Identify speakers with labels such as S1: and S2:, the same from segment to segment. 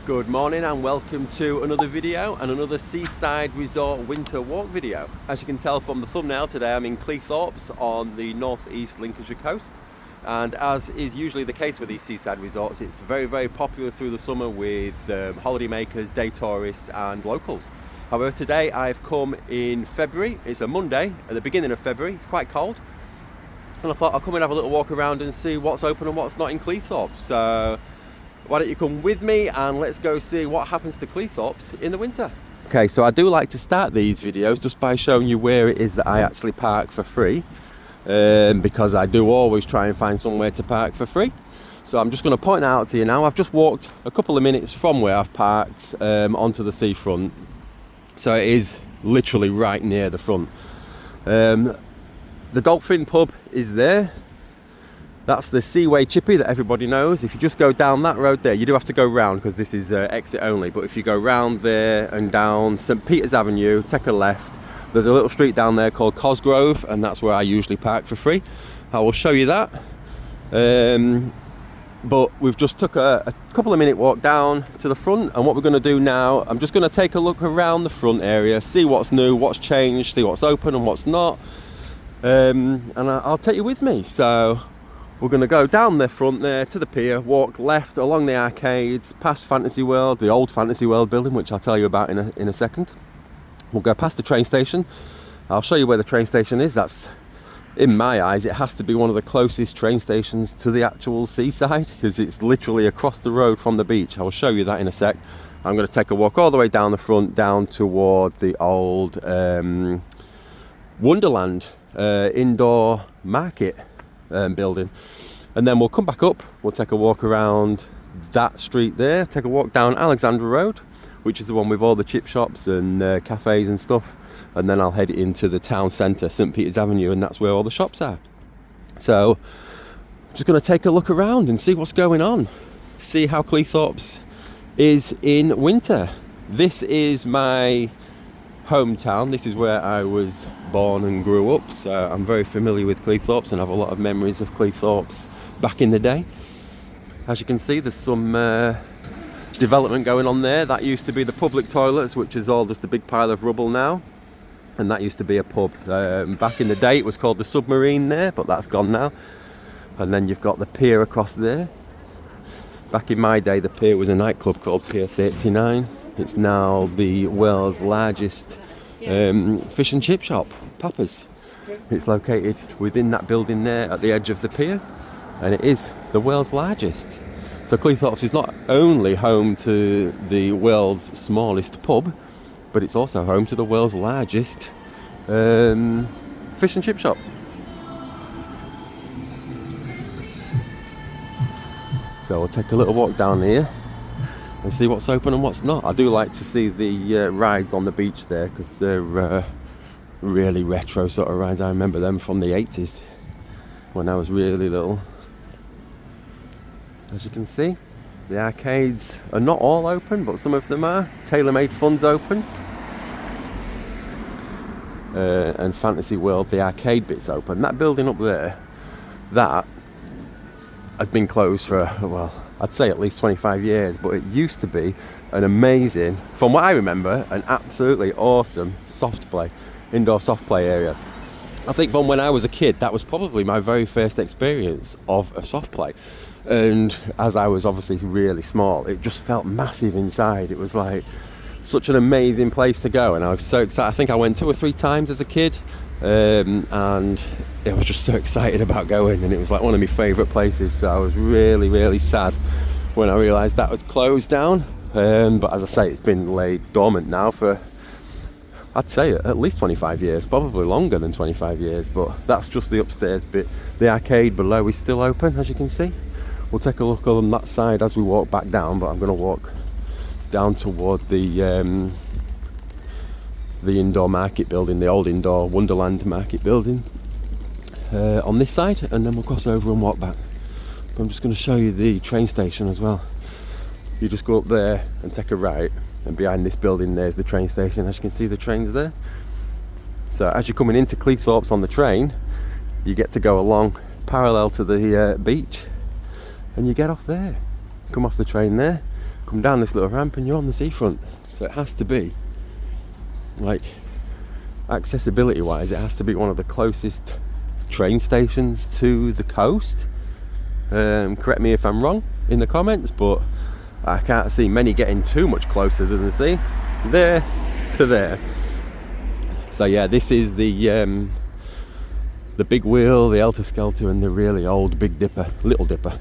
S1: Good morning and welcome to another video and another seaside resort winter walk video. As you can tell from the thumbnail, today I'm in Cleethorpes on the northeast Lincolnshire coast, and as is usually the case with these seaside resorts, it's very popular through the summer with holiday makers, day tourists and locals. However, today I've come in February. It's a Monday at the beginning of February. It's quite cold, and I thought I'll come and have a little walk around and see what's open and what's not in Cleethorpes. So why don't you come with me and let's go see what happens to Cleethorpes in the winter. Okay, so I do like to start these videos just by showing you where it is that I actually park for free, because I do always try and find somewhere to park for free. So I'm just going to point out to you now, I've just walked a couple of minutes from where I've parked onto the seafront. So it is literally right near the front. The Dolphin pub is there. That's the Seaway Chippy that everybody knows. If you just go down that road there, you do have to go round because this is exit only, but if you go round there and down St Peter's Avenue, take a left, there's a little street down there called Cosgrove, and that's where I usually park for free. I will show you that. But we've just took a couple of minute walk down to the front, and what we're going to do now, I'm just going to take a look around the front area, see what's new, what's changed, see what's open and what's not, and I'll take you with me. So we're going to go down the front there to the pier, walk left along the arcades, past Fantasy World, the old Fantasy World building, which I'll tell you about in a second. We'll go past the train station. I'll show you where the train station is. That's, in my eyes, it has to be one of the closest train stations to the actual seaside, because it's literally across the road from the beach. I will show you that in a sec. I'm going to take a walk all the way down the front, down toward the old Wonderland indoor market building, and then we'll come back up, we'll take a walk around that street there, take a walk down Alexandra Road, which is the one with all the chip shops and cafes and stuff, and then I'll head into the town centre, St Peter's Avenue, and that's where all the shops are. So just going to take a look around and see what's going on, see how Cleethorpes is in winter. This is my hometown. This is where I was born and grew up, so I'm very familiar with Cleethorpes and have a lot of memories of Cleethorpes back in the day. As you can see, there's some development going on there. That used to be the public toilets, which is all just a big pile of rubble now, and that used to be a pub. Back in the day it was called the Submarine there, but that's gone now. And then you've got the pier across there. Back in my day the pier was a nightclub called Pier 39. It's now the world's largest fish and chip shop, Papa's. It's located within that building there at the edge of the pier, and it is the world's largest. So Cleethorpes is not only home to the world's smallest pub, but it's also home to the world's largest fish and chip shop. So we'll take a little walk down here and see what's open and what's not. I do like to see the rides on the beach there, because they're really retro sort of rides. I remember them from the 80s when I was really little. As you can see, the arcades are not all open, but some of them are. Tailor-Made Fun's open, and Fantasy World, the arcade bit's open. That building up there, that has been closed for, well, I'd say at least 25 years, but it used to be an amazing, from what I remember, an absolutely awesome indoor soft play area. I think from when I was a kid, that was probably my very first experience of a soft play. And as I was obviously really small, it just felt massive inside. It was like such an amazing place to go, and I was so excited. I think I went 2 or 3 times as a kid, and I was just so excited about going, and it was like one of my favourite places. So I was really sad when I realised that was closed down, but as I say, it's been laid dormant now for, I'd say, at least 25 years, probably longer than 25 years, but that's just the upstairs bit. The arcade below is still open, as you can see. We'll take a look on that side as we walk back down, but I'm going to walk down toward the indoor market building, the old indoor Wonderland market building, on this side, and then we'll cross over and walk back. But I'm just going to show you the train station as well. You just go up there and take a right, and behind this building there's the train station. As you can see, the train's there. So as you're coming into Cleethorpes on the train, you get to go along parallel to the beach, and you get off there, come off the train there, come down this little ramp and you're on the seafront. So it has to be, like, accessibility wise, it has to be one of the closest train stations to the coast. Correct me if I'm wrong in the comments, but I can't see many getting too much closer than the sea. There to there. So yeah, this is the Big Wheel, the Helter Skelter, and the really old Big Dipper, Little Dipper.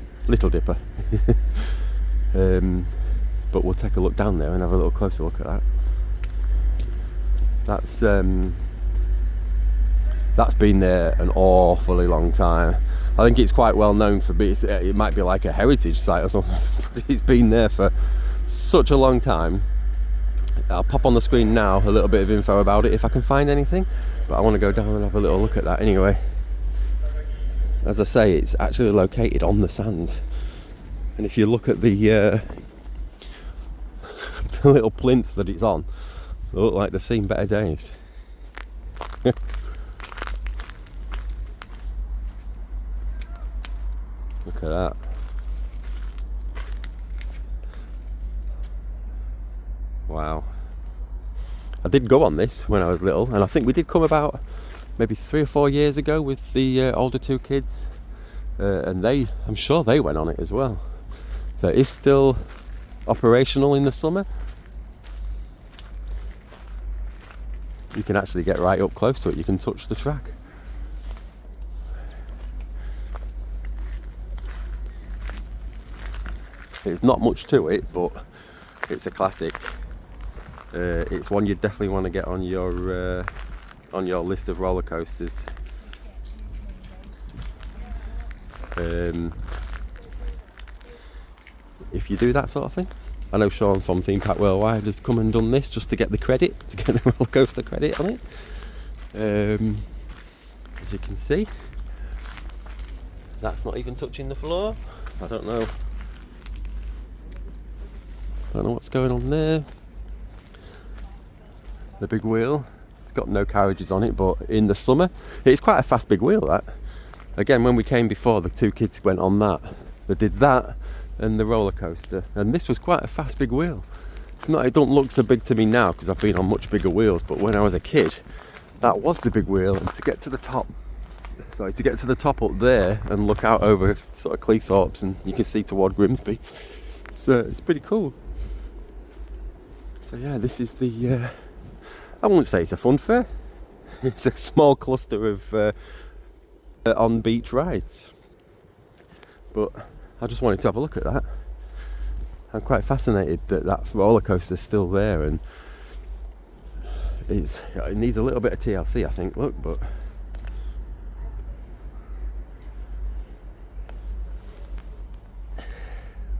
S1: But we'll take a look down there and have a little closer look at that. That's been there an awfully long time. I think it's quite well known for being, it might be like a heritage site or something, but it's been there for such a long time. I'll pop on the screen now a little bit of info about it if I can find anything, but I want to go down and have a little look at that anyway. As I say, it's actually located on the sand, and if you look at the little plinths that it's on, they look like they've seen better days. Look at that. Wow. I did go on this when I was little, and I think we did come about maybe 3 or 4 years ago with the older 2 kids, and I'm sure they went on it as well. So it's still operational in the summer. You can actually get right up close to it, you can touch the track. It's not much to it, but it's a classic. It's one you definitely want to get on your list of roller coasters. If you do that sort of thing. I know Sean from Theme Park Worldwide has come and done this just to get the credit, to get the roller coaster credit on it. As you can see, that's not even touching the floor. I don't know what's going on there. The big wheel, it's got no carriages on it, but in the summer it's quite a fast big wheel. That, again, when we came before, the 2 kids went on that. They did that and the roller coaster, and this was quite a fast big wheel. It don't look so big to me now because I've been on much bigger wheels, but when I was a kid, that was the big wheel. And to get to the top up there and look out over sort of Cleethorpes, and you can see toward Grimsby, so it's pretty cool. So yeah, this is the I wouldn't say it's a fun fair. It's a small cluster of on beach rides, but I just wanted to have a look at that. I'm quite fascinated that roller coaster's still there, and it needs a little bit of TLC, I think. Look, but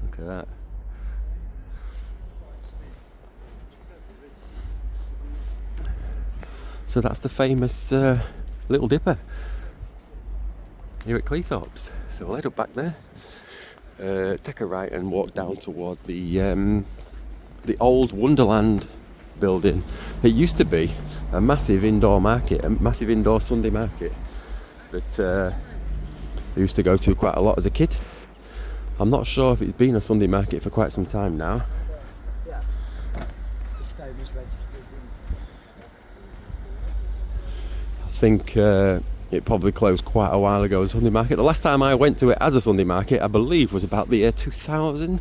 S1: look at that. So that's the famous Little Dipper here at Cleethorpes. So we'll head up back there, take a right and walk down toward the old Wonderland building. It used to be a massive indoor market, a massive indoor Sunday market that I used to go to quite a lot as a kid. I'm not sure if it's been a Sunday market for quite some time now. I think it probably closed quite a while ago as a Sunday market. The last time I went to it as a Sunday market, I believe, was about the year 2000,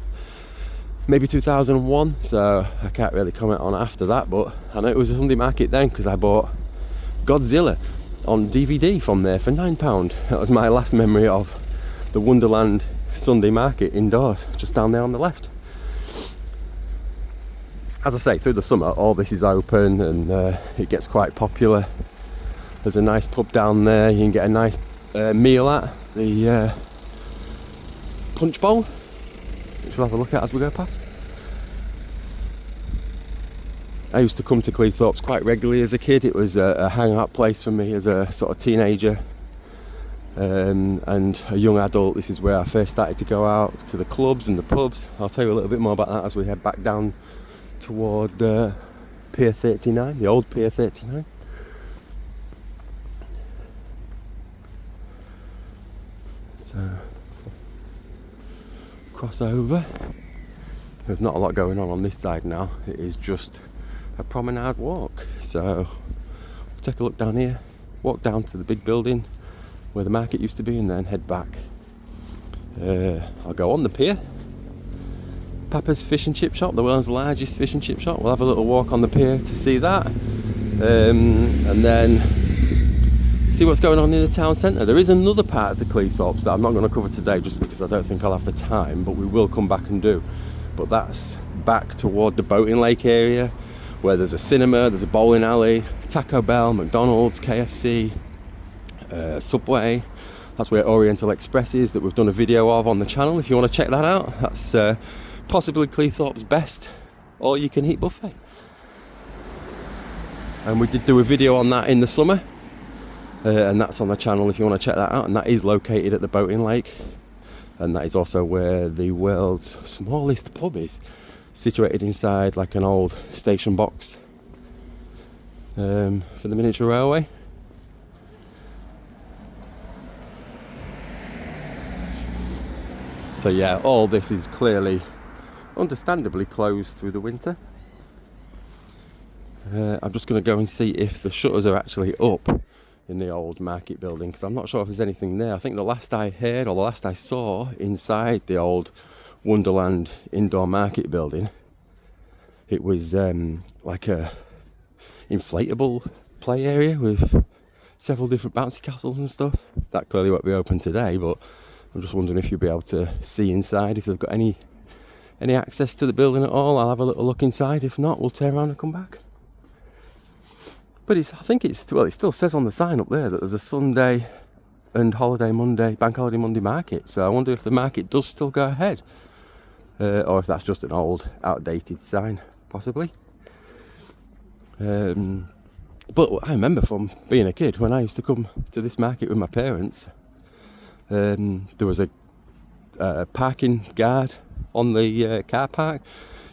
S1: maybe 2001. So I can't really comment on after that, but I know it was a Sunday market then because I bought Godzilla on DVD from there for £9. That was my last memory of the Wonderland Sunday market indoors, just down there on the left. As I say, through the summer all this is open and it gets quite popular. There's a nice pub down there you can get a nice meal at, the Punch Bowl, which we'll have a look at as we go past. I used to come to Cleethorpes quite regularly as a kid. It was a hangout place for me as a sort of teenager and a young adult. This is where I first started to go out to the clubs and the pubs. I'll tell you a little bit more about that as we head back down toward Pier 39, the old Pier 39. So cross over there's not a lot going on this side now. It is just a promenade walk. So we'll take a look down here, walk down to the big building where the market used to be, and then head back. I'll go on the pier. Papa's fish and chip shop, the world's largest fish and chip shop. We'll have a little walk on the pier to see that, and then see what's going on in the town centre. There is another part to Cleethorpes that I'm not going to cover today just because I don't think I'll have the time, but we will come back and do. But that's back toward the boating lake area where there's a cinema, there's a bowling alley, Taco Bell, McDonald's, KFC, Subway. That's where Oriental Express is, that we've done a video of on the channel. If you want to check that out, that's possibly Cleethorpes' best all-you-can-eat buffet. And we did do a video on that in the summer, and that's on the channel if you want to check that out. And that is located at the boating lake, and that is also where the world's smallest pub is, situated inside like an old station box for the miniature railway. So yeah, all this is clearly, understandably closed through the winter. I'm just going to go and see if the shutters are actually up in the old market building, because I'm not sure if there's anything there. I think the last I heard, or the last I saw inside the old Wonderland indoor market building, it was like a inflatable play area with several different bouncy castles and stuff. That clearly won't be open today, but I'm just wondering if you'll be able to see inside, if they've got any access to the building at all. I'll have a little look inside. If not, we'll turn around and come back. But I think it still says on the sign up there that there's a Sunday and bank holiday Monday market. So I wonder if the market does still go ahead, or if that's just an old, outdated sign, possibly. But I remember from being a kid, when I used to come to this market with my parents, there was a parking guard on the car park,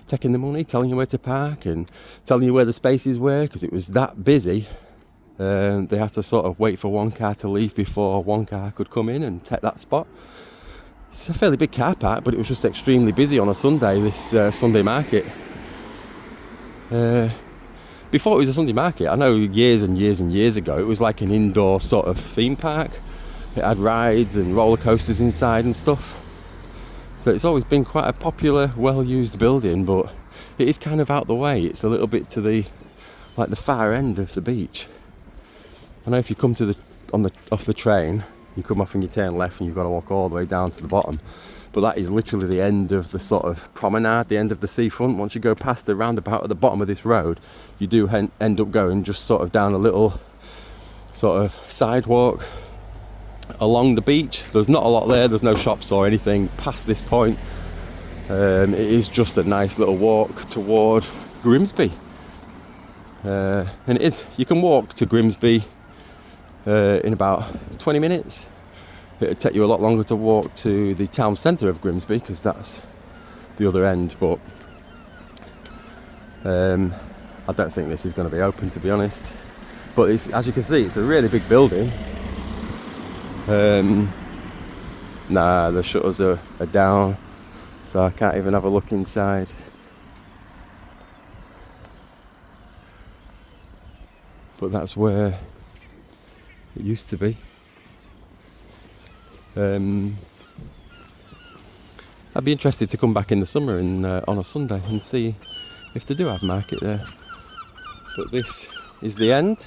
S1: taking the money, telling you where to park and telling you where the spaces were, because it was that busy. They had to sort of wait for one car to leave before one car could come in and take that spot. It's a fairly big car park, but it was just extremely busy on a Sunday, this Sunday market. Before it was a Sunday market, I know years and years and years ago, it was like an indoor sort of theme park. It had rides and roller coasters inside and stuff. So it's always been quite a popular, well-used building, but it is kind of out the way. It's a little bit to the far end of the beach. I know if you come off the train, you come off and you turn left and you've got to walk all the way down to the bottom. But that is literally the end of the sort of promenade, the end of the seafront. Once you go past the roundabout at the bottom of this road, you do end up going just sort of down a little sort of sidewalk along the beach. There's not a lot there, there's no shops or anything past this point. It is just a nice little walk toward Grimsby. And it is, you can walk to Grimsby in about 20 minutes. It'd take you a lot longer to walk to the town centre of Grimsby, because that's the other end, but I don't think this is going to be open, to be honest. But as you can see, it's a really big building. Nah, the shutters are down, so I can't even have a look inside. But that's where it used to be. I'd be interested to come back in the summer and on a Sunday and see if they do have market there. But this is the end.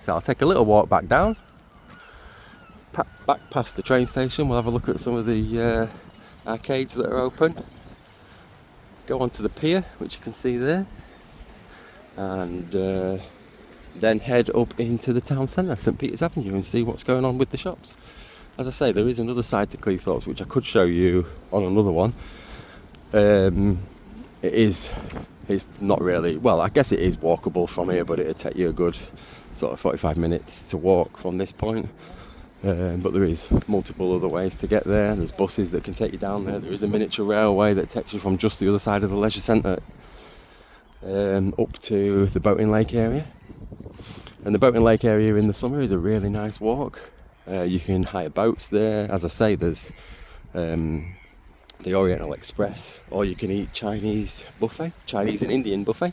S1: So I'll take a little walk back down, back past the train station. We'll have a look at some of the arcades that are open. Go onto the pier, which you can see there, and then head up into the town centre, St Peter's Avenue, and see what's going on with the shops. As I say, there is another side to Cleethorpes which I could show you on another one. It's not really, well, I guess it is walkable from here, but it'd take you a good sort of 45 minutes to walk from this point. But there is multiple other ways to get there. There's buses that can take you down there. There is a miniature railway that takes you from just the other side of the leisure centre up to the boating lake area. And the boating lake area in the summer is a really nice walk. You can hire boats there. As I say, there's the Oriental Express all you can eat Chinese buffet, Chinese and Indian buffet,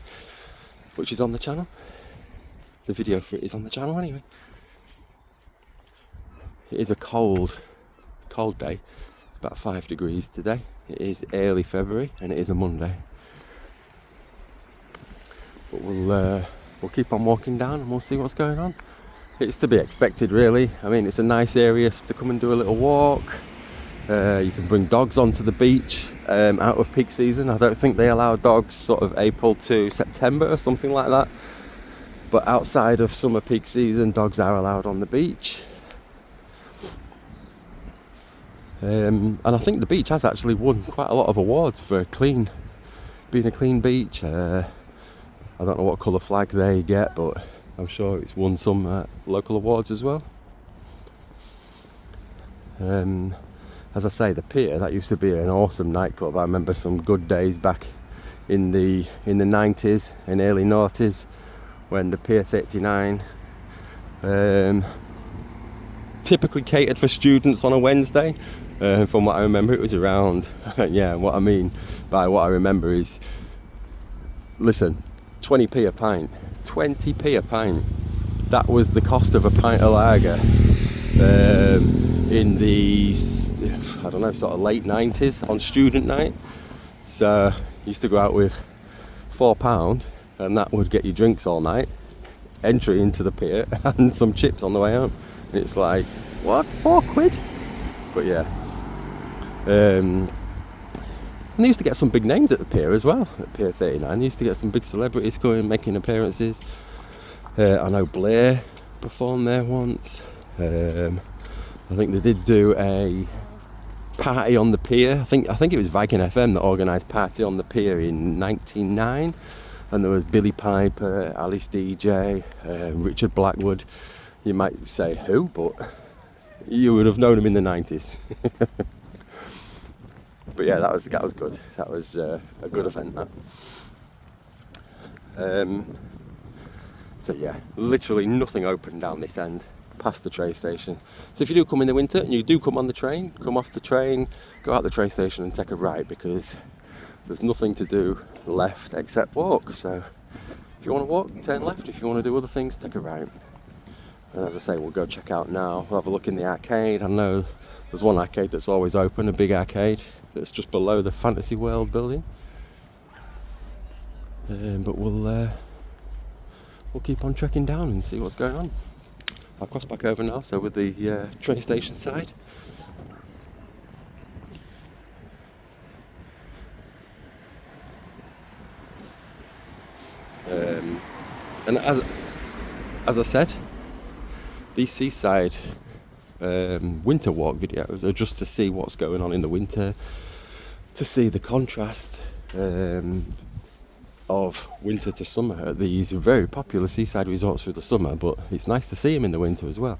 S1: which is on the channel. The video for it is on the channel anyway. It is a cold day. It's about 5 degrees today. It is early February and it is a Monday. But we'll keep on walking down and we'll see what's going on. It's to be expected, really. I mean, it's a nice area to come and do a little walk. You can bring dogs onto the beach out of peak season. I don't think they allow dogs sort of April to September or something like that. But outside of summer peak season, dogs are allowed on the beach. And I think the beach has actually won quite a lot of awards for being a clean beach. I don't know what colour flag they get, but I'm sure it's won some local awards as well. As I say, the Pier, that used to be an awesome nightclub. I remember some good days back in the 90s and early noughties when the Pier 39 typically catered for students on a Wednesday. From what I remember, it was around, yeah, what I mean by what I remember is, listen, 20p a pint. 20p a pint. That was the cost of a pint of lager in the, I don't know, sort of late 90s on student night. So you used to go out with £4 and that would get you drinks all night, entry into the Pier and some chips on the way home. And it's like, what, £4? But yeah. And they used to get some big names at the Pier as well, at Pier 39. They used to get some big celebrities going, making appearances. I know Blair performed there once. I think they did do a party on the Pier. I think it was Viking FM that organised party on the Pier in 1999. And there was Billy Piper, Alice DJ, Richard Blackwood. You might say who, but you would have known him in the 90s. But yeah, that was good. That was a good event, that. So yeah, literally nothing open down this end past the train station. So if you do come in the winter and you do come on the train, come off the train, go out the train station and take a right, because there's nothing to do left except walk. So if you want to walk, turn left. If you want to do other things, take a right. And as I say, we'll go check out now. We'll have a look in the arcade. I know there's one arcade that's always open, a big arcade that's just below the Fantasy World building. But we'll keep on trekking down and see what's going on. I'll cross back over now, so with the train station side. And as I said, these seaside winter walk videos are just to see what's going on in the winter, to see the contrast of winter to summer at these very popular seaside resorts through the summer, but it's nice to see them in the winter as well.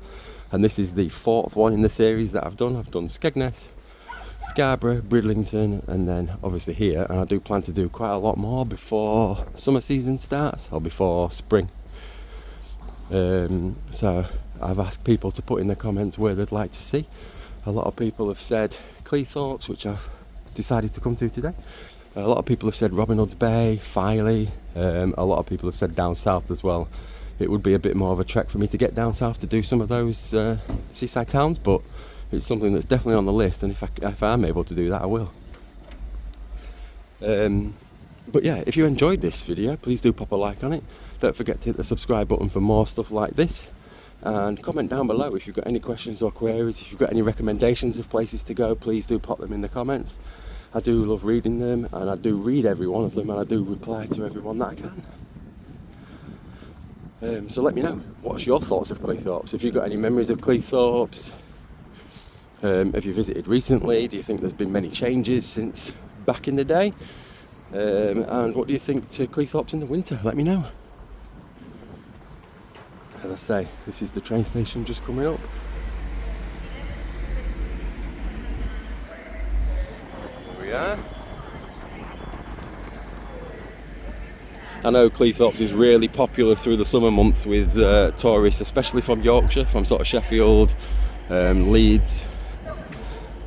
S1: And this is the 4th one in the series that I've done. I've done Skegness, Scarborough, Bridlington, and then obviously here, and I do plan to do quite a lot more before summer season starts, or before spring. So I've asked people to put in the comments where they'd like to see. A lot of people have said Cleethorpes, which I've decided to come to today. A lot of people have said Robin Hood's Bay, Filey. A lot of people have said down south as well. It would be a bit more of a trek for me to get down south to do some of those seaside towns, but it's something that's definitely on the list, and if I'm able to do that, I will. But yeah, if you enjoyed this video, please do pop a like on it. Don't forget to hit the subscribe button for more stuff like this, and comment down below if you've got any questions or queries. If you've got any recommendations of places to go, please do pop them in the comments. I do love reading them, and I do read every one of them, and I do reply to everyone that I can. So let me know, what's your thoughts of Cleethorpes? If you've got any memories of Cleethorpes, have you visited recently? Do you think there's been many changes since back in the day? And what do you think to Cleethorpes in the winter? Let me know. As I say, this is the train station just coming up. Here we are. I know Cleethorpes is really popular through the summer months with tourists, especially from Yorkshire, from sort of Sheffield, Leeds,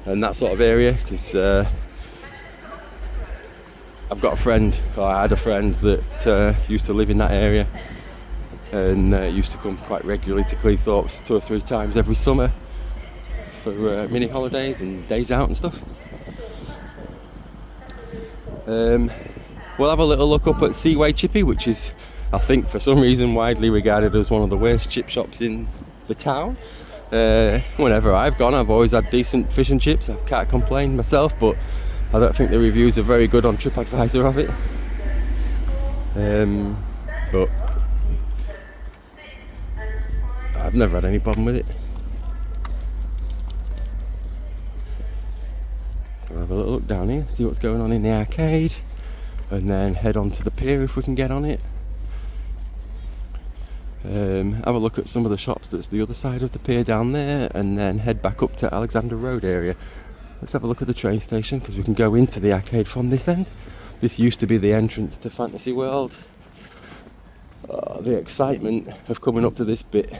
S1: and that sort of area, because I've got a friend, or I had a friend that used to live in that area, and used to come quite regularly to Cleethorpes 2 or 3 times every summer for mini holidays and days out and stuff. We'll have a little look up at Seaway Chippy, which is, I think, for some reason widely regarded as one of the worst chip shops in the town. Whenever I've gone, I've always had decent fish and chips. I can't complain myself, but I don't think the reviews are very good on TripAdvisor of it. But I've never had any problem with it. So we'll have a little look down here, see what's going on in the arcade, and then head on to the pier if we can get on it. Have a look at some of the shops that's the other side of the pier down there, and then head back up to Alexandra Road area. Let's have a look at the train station, because we can go into the arcade from this end. This used to be the entrance to Fantasy World. The excitement of coming up to this bit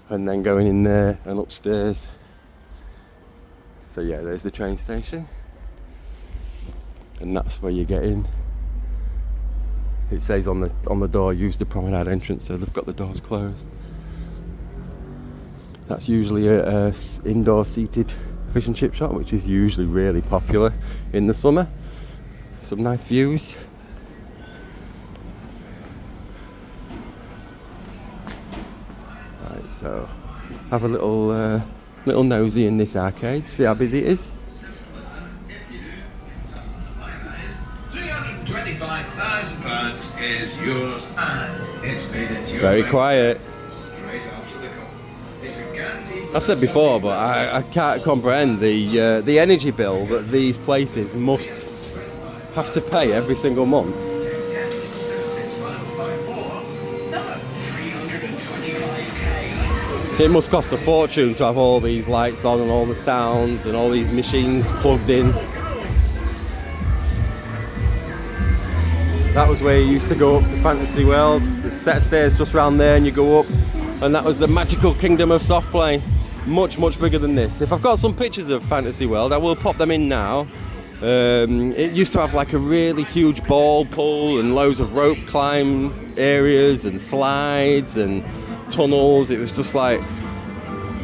S1: and then going in there and upstairs. So yeah, there's the train station, and that's where you get in. It says on the door, use the promenade entrance, so they've got the doors closed. That's usually a indoor seated fish and chip shop, which is usually really popular in the summer. Some nice views. Right, so have a little nosy in this arcade, see how busy it is.
S2: £325,000 is yours, and it's made it.
S1: It's very quiet.
S2: Straight after the call. It's a guaranteed.
S1: I've said before, but I can't comprehend the energy bill that these places must have to pay every single month. It must cost a fortune to have all these lights on and all the sounds and all these machines plugged in. That was where you used to go up to Fantasy World. The set stairs just round there and you go up, and that was the magical kingdom of soft play. Much bigger than this. If I've got some pictures of Fantasy World, I will pop them in now. It used to have like a really huge ball pool and loads of rope climb areas and slides and tunnels. It was just like,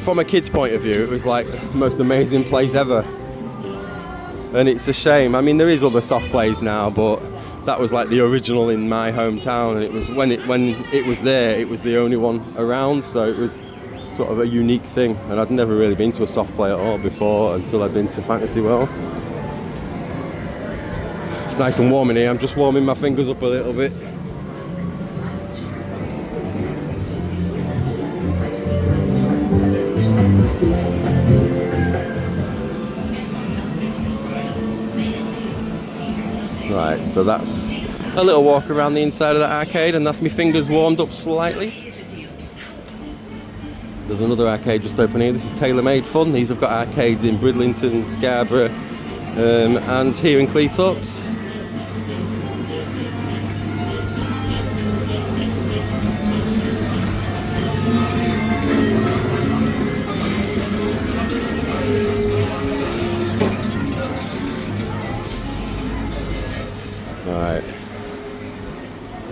S1: from a kid's point of view, it was like the most amazing place ever. And it's a shame. I mean, there is other soft plays now, but that was like the original in my hometown, and it was when it was there, it was the only one around, so it was sort of a unique thing. And I'd never really been to a soft play at all before until I'd been to Fantasy World. It's nice and warm in here. I'm just warming my fingers up a little bit. Right, so that's a little walk around the inside of that arcade, and that's my fingers warmed up slightly. There's another arcade just open here. This is Tailor Made Fun. These have got arcades in Bridlington, Scarborough, and here in Cleethorpes. Right,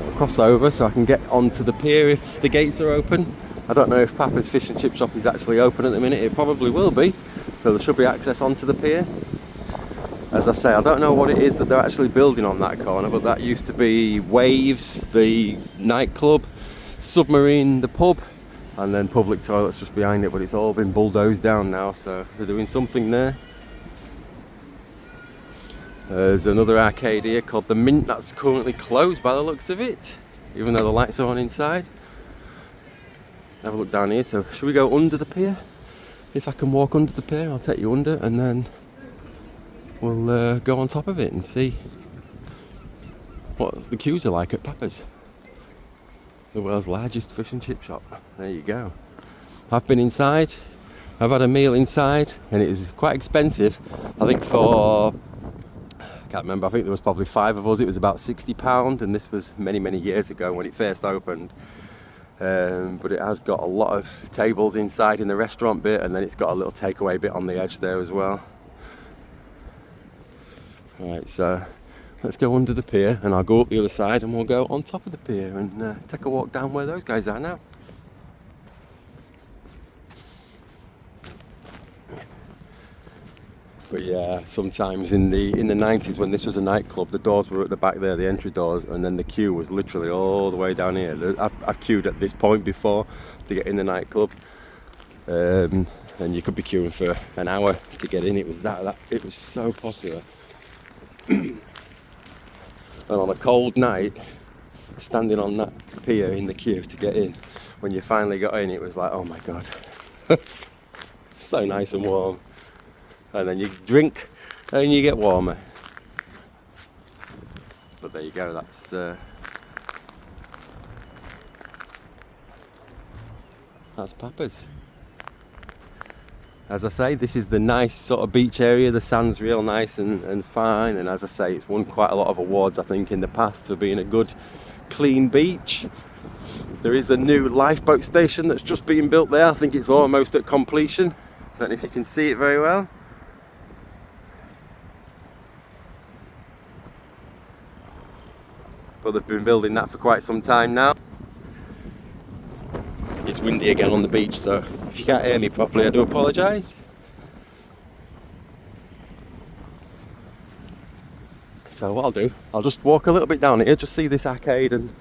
S1: I'll cross over so I can get onto the pier if the gates are open. I don't know if Papa's Fish and Chip Shop is actually open at the minute. It probably will be, so there should be access onto the pier. As I say, I don't know what it is that they're actually building on that corner, but that used to be Waves, the nightclub, Submarine, the pub, and then public toilets just behind it, but it's all been bulldozed down now, so they're doing something there. There's another arcade here called the Mint that's currently closed by the looks of it, even though the lights are on inside. Have a look down here. So should we go under the pier? If I can walk under the pier, I'll take you under, and then we'll go on top of it and see what the queues are like at Papa's, the world's largest fish and chip shop. There you go. I've been inside, I've had a meal inside, and it is quite expensive. I think for, I can't remember, I think there was probably 5 of us, it was about £60, and this was many years ago when it first opened. But it has got a lot of tables inside in the restaurant bit, and then it's got a little takeaway bit on the edge there as well. Right, so let's go under the pier, and I'll go up the other side and we'll go on top of the pier and take a walk down where those guys are now. But yeah, sometimes in the 90s when this was a nightclub, the doors were at the back there, the entry doors, and then the queue was literally all the way down here. I've queued at this point before to get in the nightclub, and you could be queuing for an hour to get in. It was it was so popular. And on a cold night, standing on that pier in the queue to get in, when you finally got in, it was like, oh my god, so nice and warm. And then you drink and you get warmer. But there you go, that's Papa's. As I say, this is the nice sort of beach area. The sand's real nice and fine, and as I say, it's won quite a lot of awards I think in the past for being a good clean beach. There is a new lifeboat station that's just being built there. I think it's almost at completion. Don't know if you can see it very well. But they've been building that for quite some time now. It's windy again on the beach, so if you can't hear me properly, I do apologise. So what I'll do, I'll just walk a little bit down here, just see this arcade and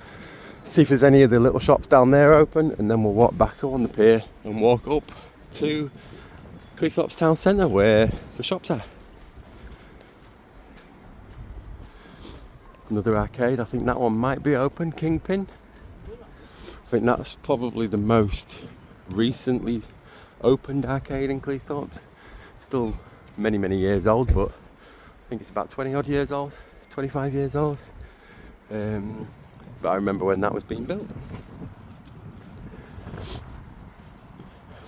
S1: see if there's any of the little shops down there open, and then we'll walk back on the pier and walk up to Cleethorpes town centre where the shops are. Another arcade, I think that one might be open, Kingpin. I think that's probably the most recently opened arcade in Cleethorpes. Still many years old, but I think it's about 20 odd years old, 25 years old. But I remember when that was being built.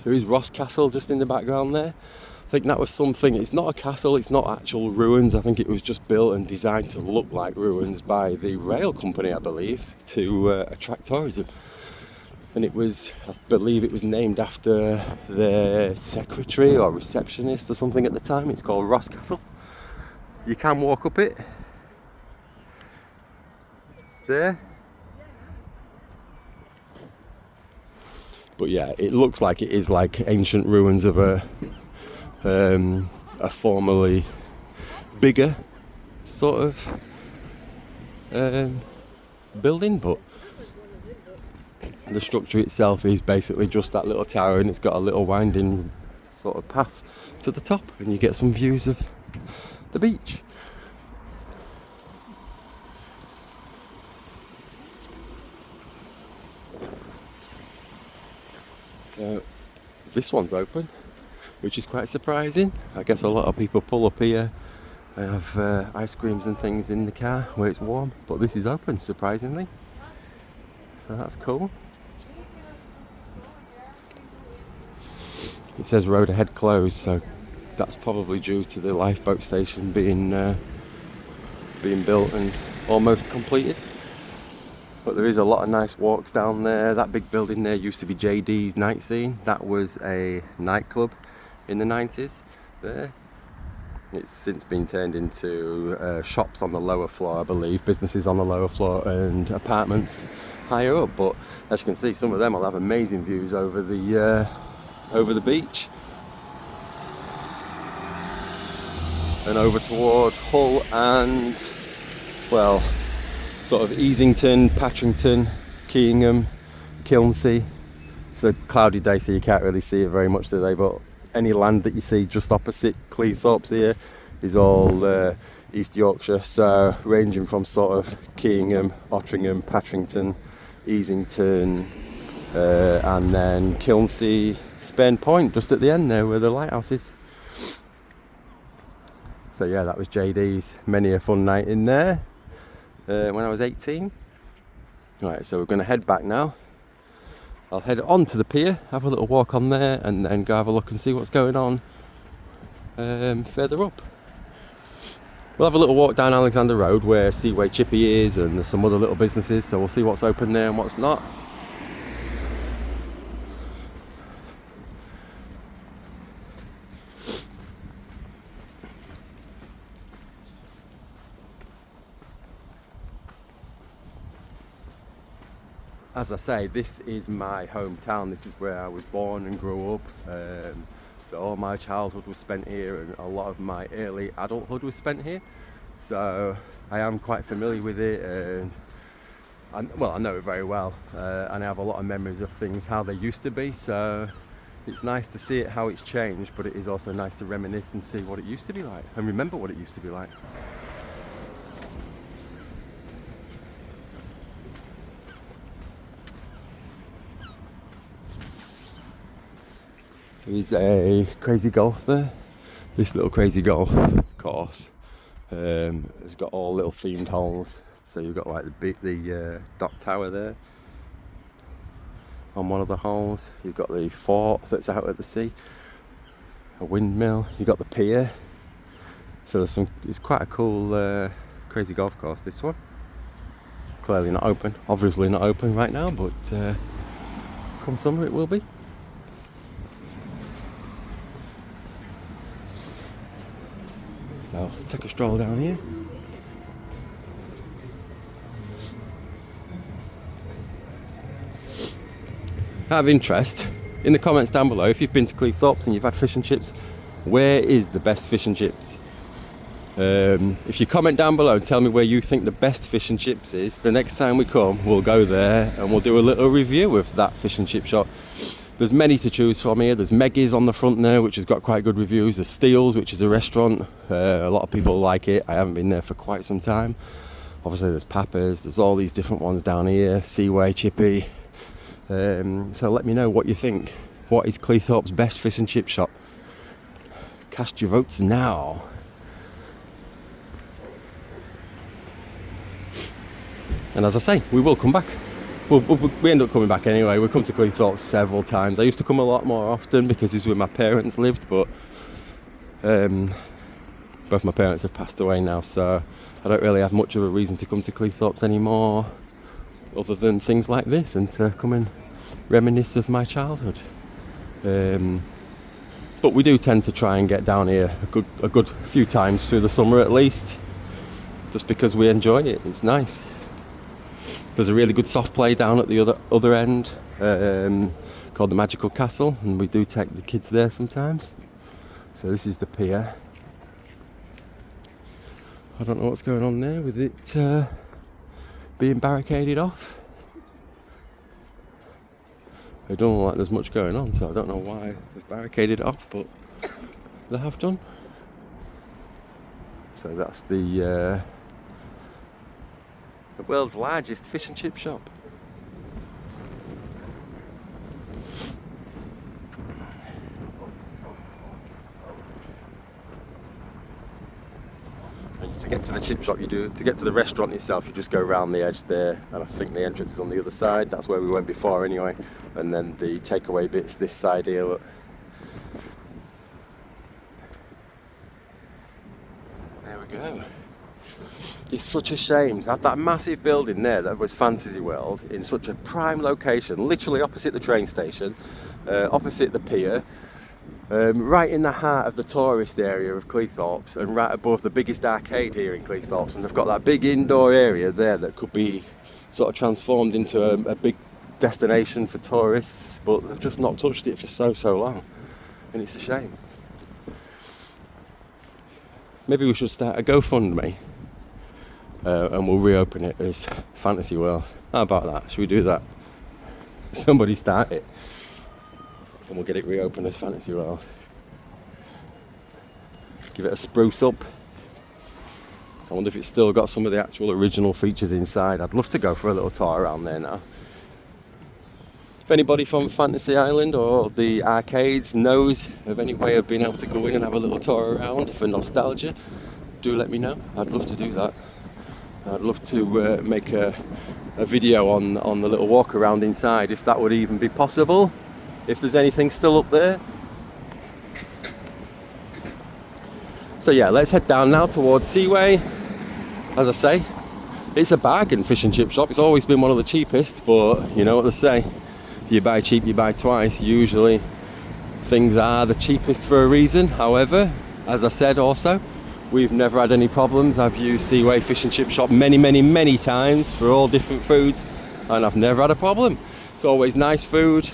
S1: There is Ross Castle just in the background there. I think that was something, it's not a castle, it's not actual ruins. I think it was just built and designed to look like ruins by the rail company, I believe, to attract tourism. And it was, I believe it was named after their secretary or receptionist or something at the time. It's called Ross Castle. You can walk up it. It's there. But yeah, it looks like it is like ancient ruins of a formerly bigger sort of building, but the structure itself is basically just that little tower, and it's got a little winding sort of path to the top, and you get some views of the beach. So this one's open, which is quite surprising. I guess a lot of people pull up here and have ice creams and things in the car where it's warm, but this is open, surprisingly. So that's cool. It says road ahead closed, so that's probably due to the lifeboat station being built and almost completed. But there is a lot of nice walks down there. That big building there used to be JD's Night Scene. That was a nightclub in the 90s there. It's since been turned into shops on the lower floor, I believe, businesses on the lower floor and apartments higher up. But as you can see, some of them will have amazing views over the beach and over toward Hull and, well, sort of Easington, Patrington, Keyingham, Kilnsea. It's a cloudy day, so you can't really see it very much today, but any land that you see just opposite Cleethorpes here is all East Yorkshire, so ranging from sort of Keyingham, Otteringham, Patrington, Easington, and then Kilnsea, Spain Point, just at the end there where the lighthouse is. So yeah, that was JD's. Many a fun night in there when I was 18. Right, so we're going to head back now. I'll head on to the pier, have a little walk on there, and then go have a look and see what's going on further up. We'll have a little walk down Alexander Road where Seaway Chippy is, and there's some other little businesses, so we'll see what's open there and what's not. as I say, this is my hometown. This is where I was born and grew up. So all my childhood was spent here, and a lot of my early adulthood was spent here. So I am quite familiar with it, and I know it very well, and I have a lot of memories of things how they used to be. So it's nice to see it how it's changed, but it is also nice to reminisce and see what it used to be like and remember what it used to be like. So there's a crazy golf there. This little crazy golf course has got all little themed holes. So you've got like the dock tower there on one of the holes. You've got the fort that's out at the sea, a windmill. You've got the pier. So it's quite a cool crazy golf course, this one. Clearly not open, obviously not open right now, but come summer it will be. So take a stroll down here. Out of interest, in the comments down below, if you've been to Cleethorpes and you've had fish and chips, where is the best fish and chips? If you comment down below and tell me where you think the best fish and chips is, the next time we come, we'll go there and we'll do a little review of that fish and chip shop. There's many to choose from here. There's Maggie's on the front there, which has got quite good reviews. There's Steele's, which is a restaurant. A lot of people like it. I haven't been there for quite some time. Obviously there's Papa's. There's all these different ones down here. Seaway, Chippy. So let me know what you think. What is Cleethorpes' best fish and chip shop? Cast your votes now. And as I say, we will come back. We end up coming back anyway. We come to Cleethorpes several times. I used to come a lot more often because this is where my parents lived, but both my parents have passed away now, so I don't really have much of a reason to come to Cleethorpes anymore, other than things like this and to come and reminisce of my childhood. But we do tend to try and get down here a good few times through the summer at least, just because we enjoy it. It's nice. There's a really good soft play down at the other end called the Magical Castle, and we do take the kids there sometimes. So this is the pier. I don't know what's going on there with it being barricaded off. It don't look like there's much going on, so I don't know why they've barricaded it off, but they have done. So that's the world's largest fish and chip shop. And to get to the chip shop, to get to the restaurant itself, you just go around the edge there, and I think the entrance is on the other side. That's where we went before anyway. And then the takeaway bit's this side here, look. There we go. It's such a shame to have that massive building there that was Fantasy World in such a prime location, literally opposite the train station, opposite the pier, right in the heart of the tourist area of Cleethorpes, and right above the biggest arcade here in Cleethorpes. And they've got that big indoor area there that could be sort of transformed into a big destination for tourists, but they've just not touched it for so long, and it's a shame. Maybe we should start a GoFundMe. And we'll reopen it as Fantasy World. How about that? Should we do that? Somebody start it, and we'll get it reopened as Fantasy World. Give it a spruce up. I wonder if it's still got some of the actual original features inside. I'd love to go for a little tour around there now. If anybody from Fantasy Island or the arcades knows of any way of being able to go in and have a little tour around for nostalgia, do let me know. I'd love to do that. I'd love to make a video on the little walk around inside, if that would even be possible, if there's anything still up there. So yeah, let's head down now towards Seaway. As I say, it's a bargain fish and chip shop. It's always been one of the cheapest, but you know what they say, you buy cheap, you buy twice. Usually things are the cheapest for a reason. However, as I said also, we've never had any problems. I've used Seaway Fish and Chip Shop many times for all different foods, and I've never had a problem. It's always nice food.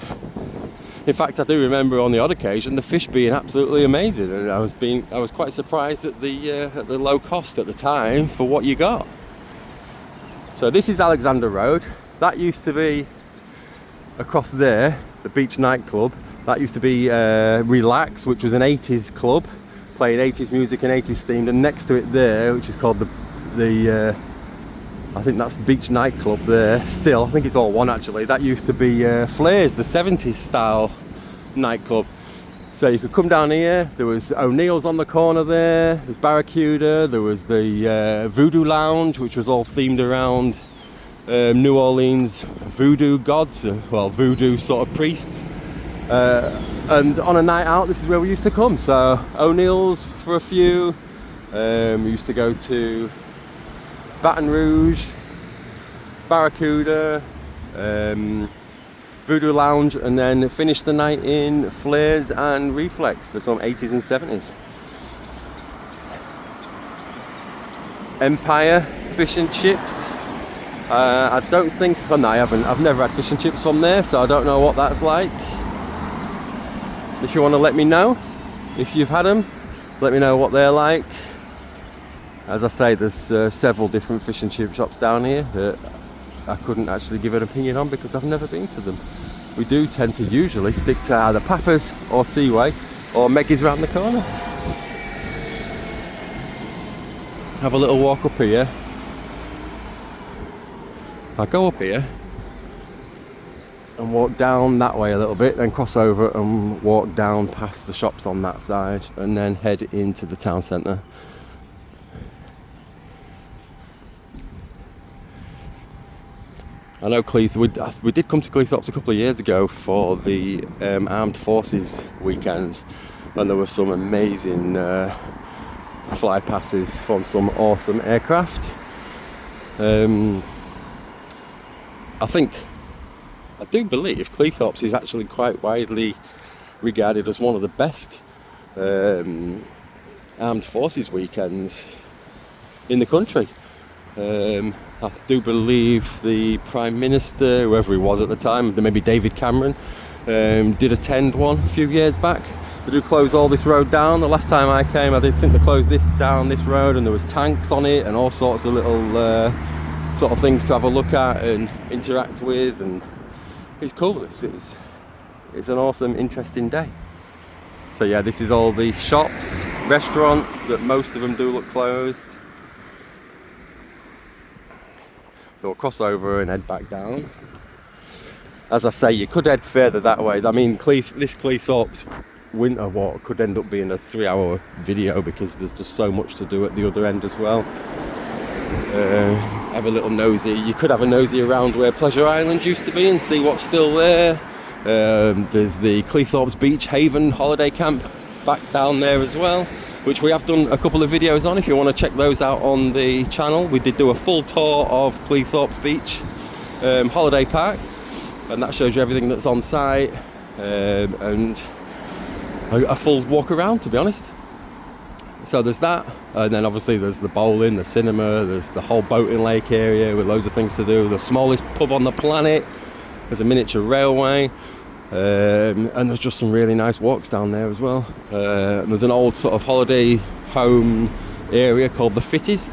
S1: In fact, I do remember on the odd occasion the fish being absolutely amazing, and I was quite surprised at the low cost at the time for what you got. So this is Alexandra Road. That used to be across there, the beach nightclub. That used to be Relax, which was an 80s club, playing 80s music and 80s themed, and next to it there, which is called the I think that's Beach Nightclub there. Still, I think it's all one actually. That used to be Flair's, the 70s style nightclub. So you could come down here. There was O'Neill's on the corner there. There's Barracuda. There was the Voodoo Lounge, which was all themed around New Orleans voodoo gods, well, voodoo sort of priests. And on a night out, this is where we used to come. So O'Neill's for a few. We used to go to Baton Rouge, Barracuda, Voodoo Lounge, and then finish the night in Flair's and Reflex for some 80s and 70s. Empire Fish and Chips. I don't think, oh no, I haven't. I've never had fish and chips from there, so I don't know what that's like. If you want to let me know, if you've had them, let me know what they're like. As I say, there's several different fish and chip shops down here that I couldn't actually give an opinion on because I've never been to them. We do tend to usually stick to either Papa's or Seaway or Maggie's round the corner. Have a little walk up here. I go up here and walk down that way a little bit, then cross over and walk down past the shops on that side and then head into the town centre. I know we did come to Cleethorpes a couple of years ago for the Armed Forces weekend, and there were some amazing fly passes from some awesome aircraft. I do believe Cleethorpes is actually quite widely regarded as one of the best Armed Forces weekends in the country. I do believe the Prime Minister, whoever he was at the time, maybe David Cameron, did attend one a few years back. They do close all this road down. The last time I came, I did think they closed this road, and there was tanks on it and all sorts of little sort of things to have a look at and interact with, and it's cool. It's an awesome, interesting day. So yeah, this is all the shops, restaurants that most of them do look closed. So we'll cross over and head back down. As I say, you could head further that way. I mean, this Cleethorpes winter walk could end up being a 3-hour video because there's just so much to do at the other end as well. Have a little nosy. You could have a nosy around where Pleasure Island used to be and see what's still there. There's the Cleethorpes Beach Haven holiday camp back down there as well, which we have done a couple of videos on. If you want to check those out on the channel, we did do a full tour of Cleethorpes Beach holiday park, and that shows you everything that's on site and a full walk around, to be honest. So there's that, and then obviously there's the bowling, the cinema, there's the whole boating lake area with loads of things to do, the smallest pub on the planet, there's a miniature railway, and there's just some really nice walks down there as well. And there's an old sort of holiday home area called the Fitties,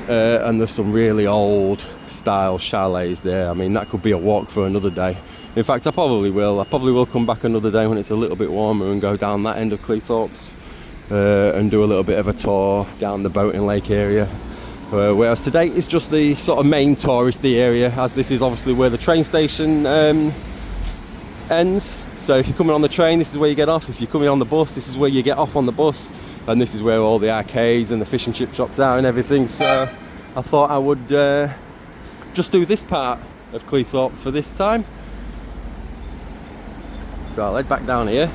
S1: and there's some really old style chalets there. I mean, that could be a walk for another day. In fact, I probably will come back another day when it's a little bit warmer and go down that end of Cleethorpes and do a little bit of a tour down the boating lake area. Whereas today it's just the sort of main touristy area, as this is obviously where the train station ends. So if you're coming on the train, this is where you get off. If you're coming on the bus, this is where you get off on the bus, and this is where all the arcades and the fish and chip shops are and everything. So I thought I would just do this part of Cleethorpes for this time. So I'll head back down here,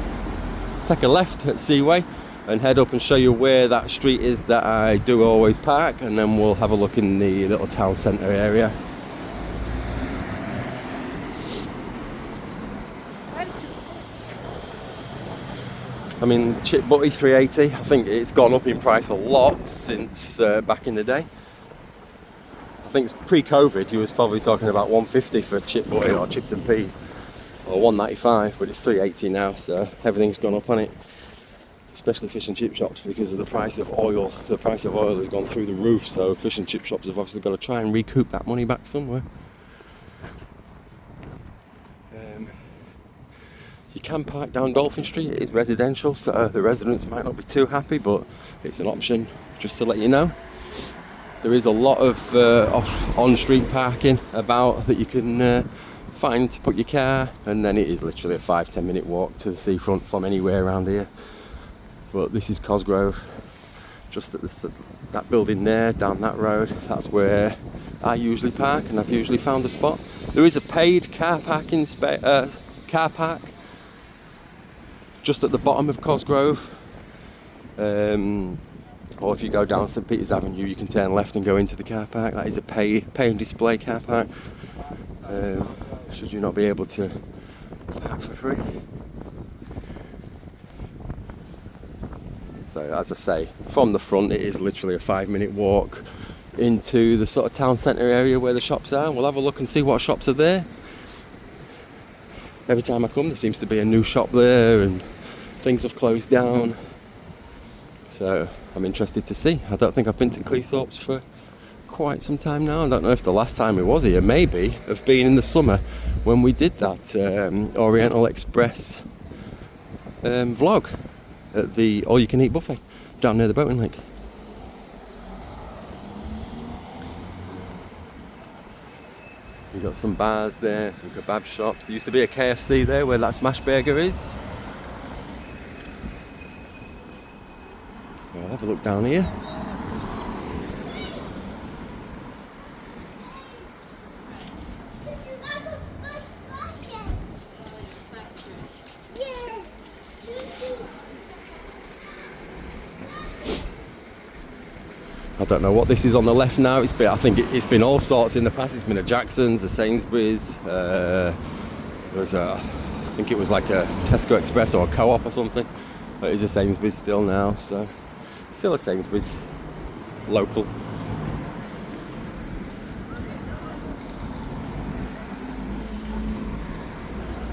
S1: take a left at Seaway, and head up and show you where that street is that I do always park, and then we'll have a look in the little town centre area. I mean, chip butty 380, I think it's gone up in price a lot since back in the day. I think pre-COVID you was probably talking about 150 for chip butter or chips and peas, or 195, but it's 380 now, so everything's gone up on it, especially fish and chip shops, because of the price of oil. The price of oil has gone through the roof, so fish and chip shops have obviously got to try and recoup that money back somewhere. You can park down Dolphin Street. It is residential, so the residents might not be too happy, but it's an option, just to let you know. There is a lot of on-street parking about that you can find to put your car, and then it is literally a 5-10 minute walk to the seafront from anywhere around here. But this is Cosgrove, just at that building there, down that road. That's where I usually park, and I've usually found a spot. There is a paid car parking car park just at the bottom of Cosgrove, or if you go down St Peter's Avenue you can turn left and go into the car park. That is a pay and display car park, should you not be able to park for free. So as I say, from the front it is literally a 5-minute walk into the sort of town centre area where the shops are. We'll have a look and see what shops are there. Every time I come there seems to be a new shop there, and things have closed down, so I'm interested to see. I don't think I've been to Cleethorpes for quite some time now. I don't know if the last time we was here maybe have been in the summer when we did that Oriental Express vlog at the all-you-can-eat buffet down near the boating lake. We've got some bars there, some kebab shops. There used to be a KFC there where that smash burger is. So I'll have a look down here. I don't know what this is on the left now. I think it's been all sorts in the past. It's been a Jackson's, a Sainsbury's. I think it was like a Tesco Express or a Co-op or something. But it's a Sainsbury's still now, so still a Sainsbury's local.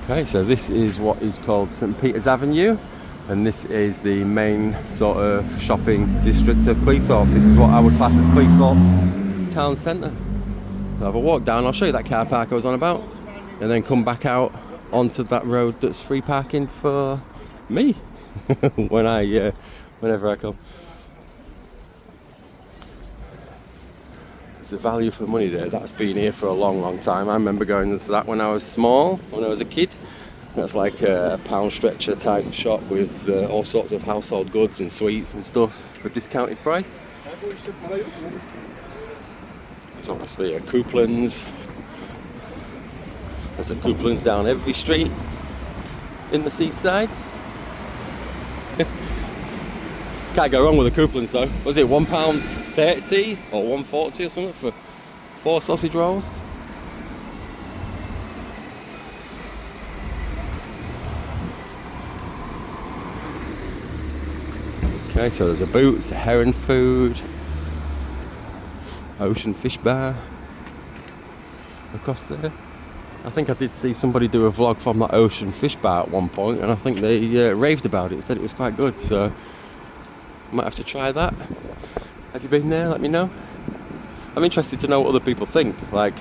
S1: Okay, so this is what is called St Peter's Avenue. And this is the main sort of shopping district of Cleethorpes. This is what I would class as Cleethorpes town centre. I'll have a walk down, I'll show you that car park I was on about, and then come back out onto that road that's free parking for me whenever I come. There's a value for money there. That's been here for a long time. I remember going to that when I was small, when I was a kid. That's like a pound stretcher type shop with all sorts of household goods and sweets and stuff for a discounted price. There's obviously a Couplands. There's a Couplands down every street in the seaside. Can't go wrong with a Couplands though. Was it £1.30 or £1.40 or something for 4 sausage rolls? Okay, so there's a Boots, a Heron Food, Ocean Fish Bar across there. I think I did see somebody do a vlog from that Ocean Fish Bar at one point, and I think they raved about it, said it was quite good, so I might have to try that. Have you been there? Let me know. I'm interested to know what other people think. Like,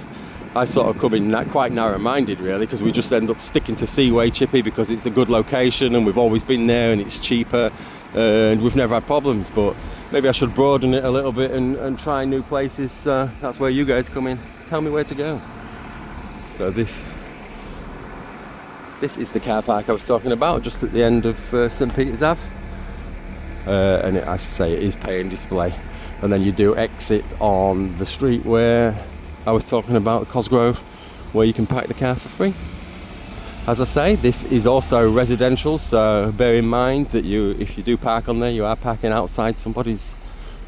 S1: I sort of come in quite narrow-minded really, because we just end up sticking to Seaway Chippy because it's a good location and we've always been there and it's cheaper. And we've never had problems, but maybe I should broaden it a little bit and try new places. That's where you guys come in. Tell me where to go. So this is the car park I was talking about, just at the end of St Peter's Ave. And as I say, it is pay and display. And then you do exit on the street where I was talking about, Cosgrove, where you can park the car for free. As I say, this is also residential, so bear in mind that if you do park on there, you are parking outside somebody's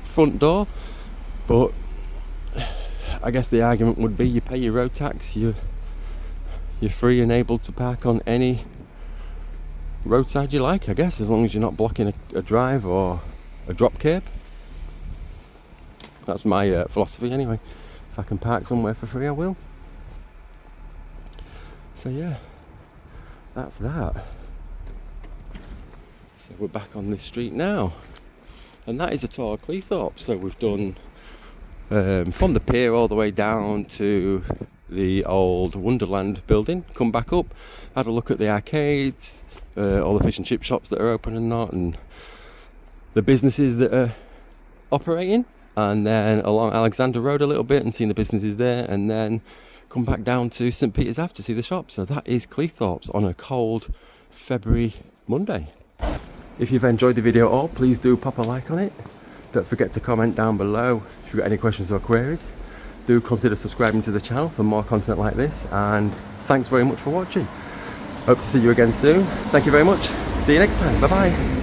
S1: front door. But I guess the argument would be you pay your road tax, you're free and able to park on any roadside you like, I guess, as long as you're not blocking a drive or a drop curb. That's my philosophy anyway. If I can park somewhere for free, I will. So yeah, that's that. So we're back on this street now, and that is a tour of Cleethorpes. So we've done from the pier all the way down to the old Wonderland building, come back up, had a look at the arcades, all the fish and chip shops that are open and not, and the businesses that are operating, and then along Alexander Road a little bit and seeing the businesses there, and then come back down to St Peter's Ave to see the shops. So that is Cleethorpes on a cold February Monday. If you've enjoyed the video at all, please do pop a like on it. Don't forget to comment down below if you've got any questions or queries. Do consider subscribing to the channel for more content like this, and thanks very much for watching. Hope to see you again soon. Thank you very much. See you next time. Bye bye.